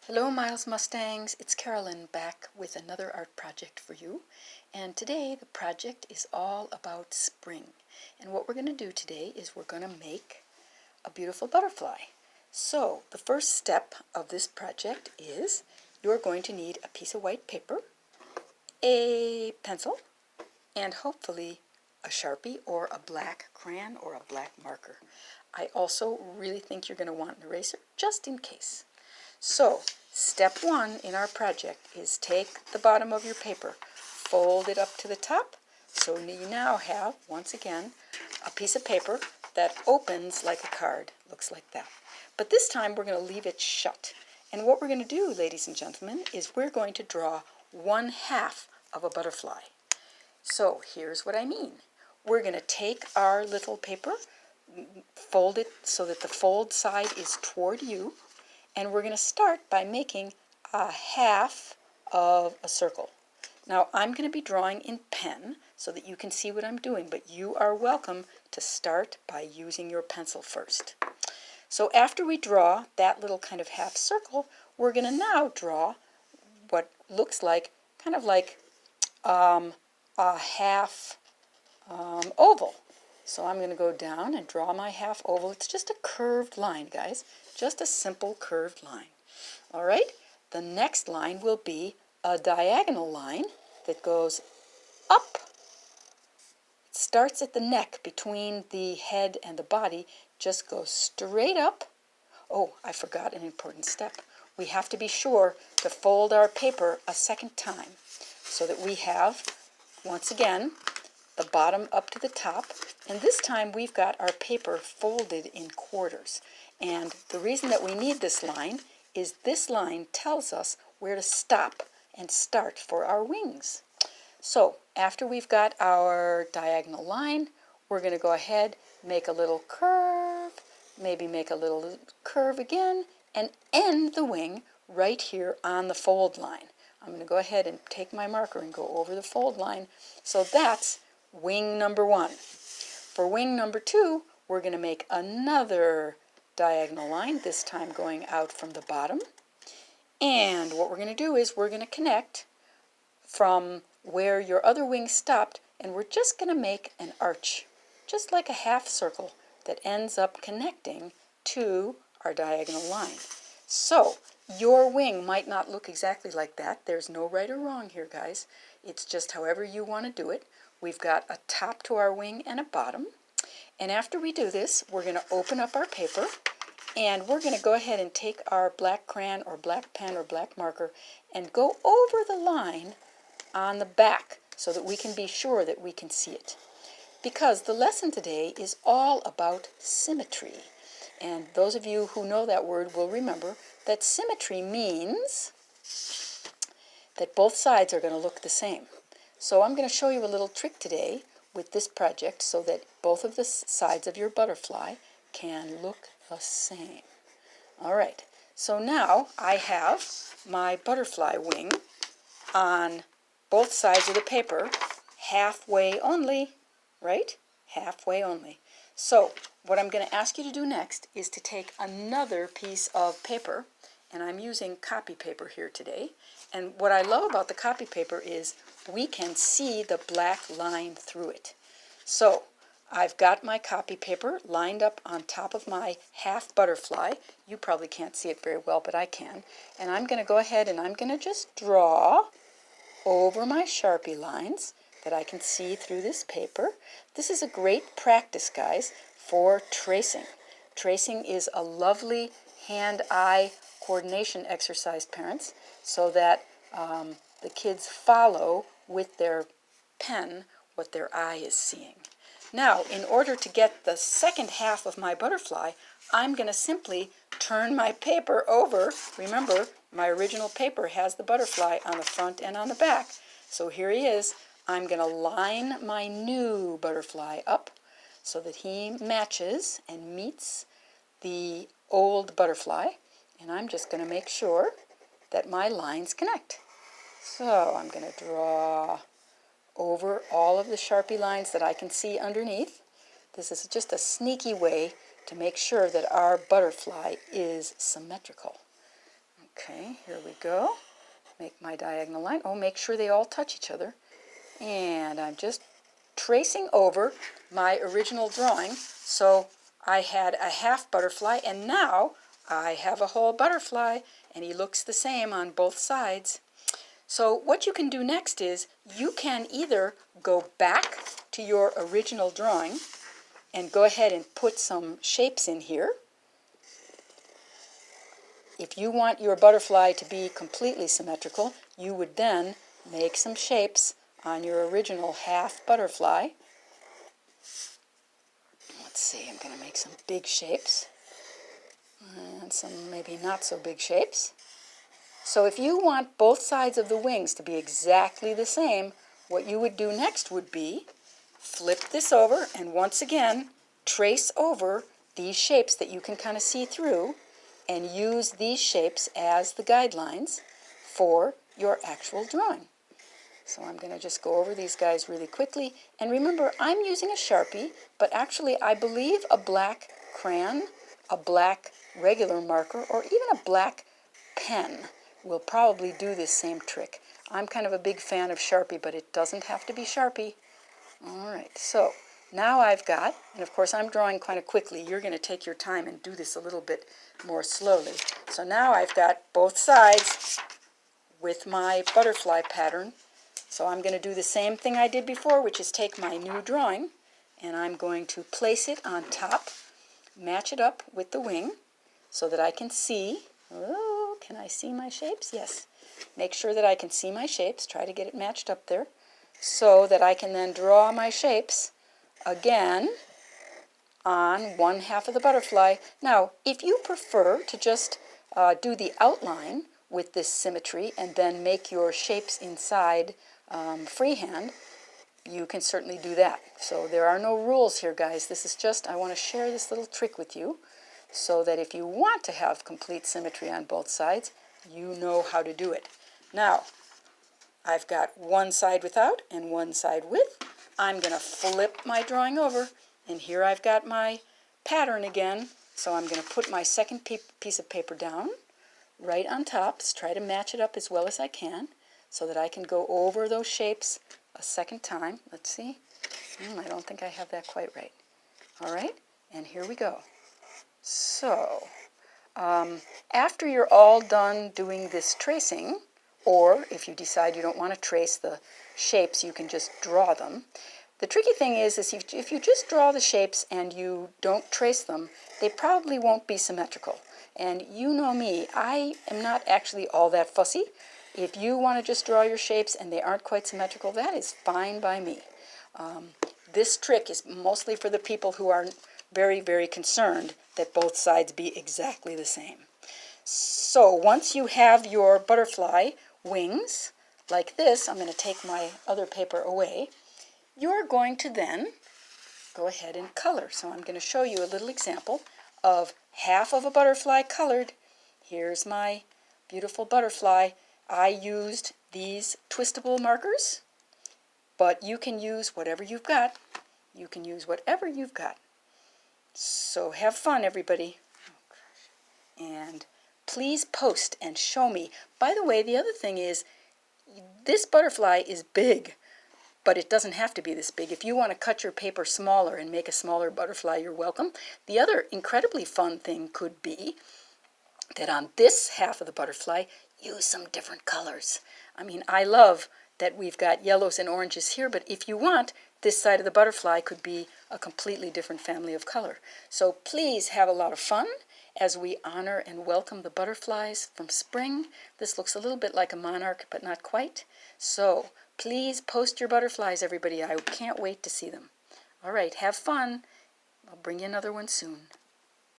Hello Miles Mustangs, it's Carolyn back with another art project for you. And today the project is all about spring. And what we're going to do today is we're going to make a beautiful butterfly. So the first step of this project is you're going to need a piece of white paper, a pencil, and hopefully a Sharpie or a black crayon or a black marker. I also really think you're going to want an eraser just in case. So, step one in our project is take the bottom of your paper, fold it up to the top, so you now have, once again, a piece of paper that opens like a card, looks like that. But this time we're going to leave it shut. And what we're going to do, ladies and gentlemen, is we're going to draw 1/2 of a butterfly. So, here's what I mean. We're going to take our little paper, fold it so that the fold side is toward you, and we're going to start by making a half of a circle. Now I'm going to be drawing in pen so that you can see what I'm doing, but you are welcome to start by using your pencil first. So after we draw that little kind of half circle, we're going to now draw what looks like kind of like a half oval. So I'm going to go down and draw my half oval. It's just a curved line, guys. Just a simple curved line. All right? The next line will be a diagonal line that goes up. It starts at the neck between the head and the body, just goes straight up. Oh, I forgot an important step. We have to be sure to fold our paper a second time so that we have, once again, the bottom up to the top, and this time we've got our paper folded in quarters. And the reason that we need this line is this line tells us where to stop and start for our wings. So after we've got our diagonal line, we're going to go ahead, make a little curve, maybe make a little curve again, and end the wing right here on the fold line. I'm going to go ahead and take my marker and go over the fold line. So that's wing number 1. For wing number 2, we're going to make another diagonal line, this time going out from the bottom. And what we're going to do is we're going to connect from where your other wing stopped, and we're just going to make an arch, just like a half circle that ends up connecting to our diagonal line. So your wing might not look exactly like that. There's no right or wrong here, guys. It's just however you want to do it. We've got a top to our wing and a bottom. And after we do this, we're going to open up our paper, and we're going to go ahead and take our black crayon or black pen or black marker and go over the line on the back so that we can be sure that we can see it. Because the lesson today is all about symmetry. And those of you who know that word will remember that symmetry means that both sides are going to look the same. So I'm going to show you a little trick today with this project so that both of the sides of your butterfly can look the same. All right, so now I have my butterfly wing on both sides of the paper, halfway only, right? Halfway only. So what I'm going to ask you to do next is to take another piece of paper, and I'm using copy paper here today. And what I love about the copy paper is we can see the black line through it. So I've got my copy paper lined up on top of my half butterfly. You probably can't see it very well, but I can. And I'm going to go ahead and I'm going to just draw over my Sharpie lines that I can see through this paper. This is a great practice, guys, for tracing. Tracing is a lovely hand-eye coordination exercise, parents, so that the kids follow with their pen what their eye is seeing. Now, in order to get the second half of my butterfly, I'm going to simply turn my paper over. Remember, my original paper has the butterfly on the front and on the back. So here he is. I'm going to line my new butterfly up so that he matches and meets the old butterfly. And I'm just going to make sure that my lines connect. So I'm going to draw over all of the Sharpie lines that I can see underneath. This is just a sneaky way to make sure that our butterfly is symmetrical. Okay, here we go. Make my diagonal line. Oh, make sure they all touch each other. And I'm just tracing over my original drawing. So I had a half butterfly, and now I have a whole butterfly, and he looks the same on both sides. So what you can do next is you can either go back to your original drawing and go ahead and put some shapes in here. If you want your butterfly to be completely symmetrical, you would then make some shapes on your original half butterfly. Let's see, I'm going to make some big shapes and some maybe not so big shapes. So if you want both sides of the wings to be exactly the same, what you would do next would be flip this over and once again trace over these shapes that you can kind of see through and use these shapes as the guidelines for your actual drawing. So I'm going to just go over these guys really quickly. And remember, I'm using a Sharpie, but actually I believe a black crayon, a black regular marker, or even a black pen will probably do this same trick. I'm kind of a big fan of Sharpie, but it doesn't have to be Sharpie. All right, so now I've got, and of course I'm drawing kind of quickly. You're going to take your time and do this a little bit more slowly. So now I've got both sides with my butterfly pattern. So I'm going to do the same thing I did before, which is take my new drawing, and I'm going to place it on top, match it up with the wing so that I can see. Oh, can I see my shapes? Yes. Make sure that I can see my shapes. Try to get it matched up there so that I can then draw my shapes again on one half of the butterfly. Now, if you prefer to just do the outline with this symmetry and then make your shapes inside freehand, you can certainly do that. So there are no rules here, guys. This is just, I want to share this little trick with you so that if you want to have complete symmetry on both sides, you know how to do it. Now, I've got one side without and one side with. I'm going to flip my drawing over, and here I've got my pattern again. So I'm going to put my second piece of paper down right on top. Try to match it up as well as I can so that I can go over those shapes a second time. Let's see. I don't think I have that quite right. All right, and here we go. So after you're all done doing this tracing, or if you decide you don't want to trace the shapes, you can just draw them. The tricky thing is if you just draw the shapes and you don't trace them, they probably won't be symmetrical. And you know me, I am not actually all that fussy. If you want to just draw your shapes and they aren't quite symmetrical, that is fine by me. This trick is mostly for the people who are very, very concerned that both sides be exactly the same. So once you have your butterfly wings like this, I'm going to take my other paper away. You're going to then go ahead and color. So I'm going to show you a little example of half of a butterfly colored. Here's my beautiful butterfly. I used these twistable markers, but you can use whatever you've got. You can use whatever you've got. So have fun, everybody. And please post and show me. By the way, the other thing is, this butterfly is big, but it doesn't have to be this big. If you want to cut your paper smaller and make a smaller butterfly, you're welcome. The other incredibly fun thing could be that on this half of the butterfly, use some different colors. I mean, I love that we've got yellows and oranges here, but if you want, this side of the butterfly could be a completely different family of color. So please have a lot of fun as we honor and welcome the butterflies from spring. This looks a little bit like a monarch, but not quite. So please post your butterflies, everybody. I can't wait to see them. All right, have fun. I'll bring you another one soon.